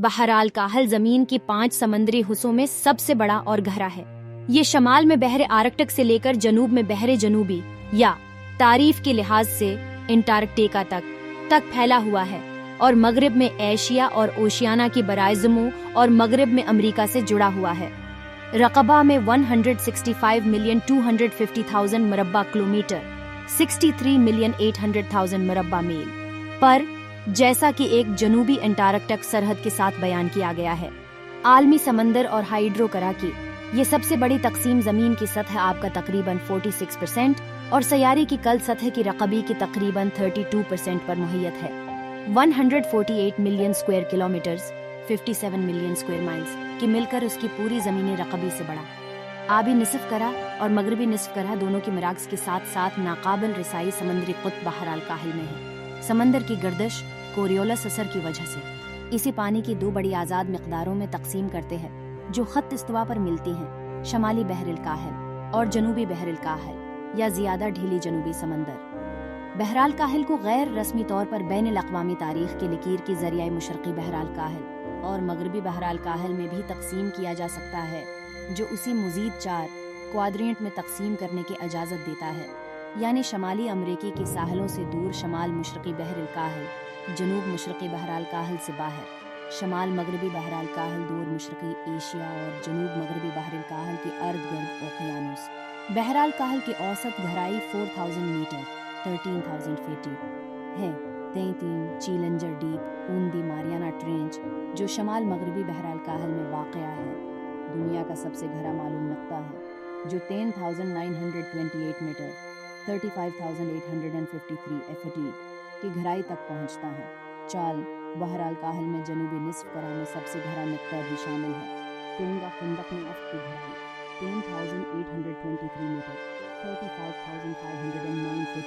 बहराल काहल जमीन की 5 समंदरी हिस्सों में सबसे बड़ा और गहरा है। ये शमाल में बहरे आर्कटिक से लेकर जनूब में बहरे जनूबी या तारीफ के लिहाज से अंटार्कटिका तक फैला हुआ है और मगरिब में एशिया और ओशियाना की बराइज़मों और मगरिब में अमेरिका से जुड़ा हुआ है। रकबा में 165,250,000 मुरब्बा किलोमीटर 63,800,000 मुरब्बा मील पर, जैसा कि एक जनूबी अंटार्कटिक सरहद के साथ बयान किया गया है। आलमी समंदर और हाइड्रोकरा की ये सबसे बड़ी तकसीम ज़मीन की सतह आपका तकरीबन 46% और सैयारे की कल सतह की रकबी की तकरीबन 32% पर मुहैयत है। 148 million square kilometres 57 million square miles की मिलकर उसकी पूरी ज़मीनी रकबी से बड़ा आबी निसफ करा और मगरबी निसफ करा दोनों की मराकज़ के साथ साथ नाकाबिल रसाई समंदरी कुत्ब बहराल काहिल में है। समंदर की गर्दिश कोरियोलस असर की वजह से इसी पानी की 2 बड़ी आज़ाद मिक़दारों में तकसीम करते हैं जो ख़त इस्तवा पर मिलती हैं, शमाली बहरिल काहिल और जनूबी बहरिल काहिल या ज़्यादा ढीली जनूबी समंदर। बहराल काहिल को गैर रस्मी तौर पर बैनुल अक़वामी तारीख़ की लकीर की ज़रिए मशरक़ी बहराल काहिल और मगरबी बहराल काहिल में भी तकसीम किया जा सकता है, जो उसी मज़ीद 4 क्वाड्रेंट में तकसीम करने की इजाज़त देता है, यानी शमाली अमरीकी के साहलों से दूर शमाल मशरक़ी बहरिल काहिल, जनूब मशरक़ी बहराल काहिल से बाहर शमाल मगरबी बहराल काहिल, दूर मशरक़ी एशिया और जनूब मगरबी बहरिल काहिल के अर्द गिर्द ओकियानूस। बहराल काहिल की औसत गहराई 4000 मीटर 13,000 फीट है। 33 चीलेंजर डीप ऊंदी मारियाना ट्रेंच जो शमाल मगरबी बहराल काहिल में वाक़या है, दुनिया का सबसे गहरा मालूम नक्ता है, जो 10,928 मीटर 35,853 फीट की गहराई तक पहुंचता है। चाल बहराल काहिल में जनूबी निसफ करा में सबसे गहरा नुक्ता भी शामिल है। टोंगा खंदक में अफ्त की गहराई 10,823 मीटर 35,509 फीट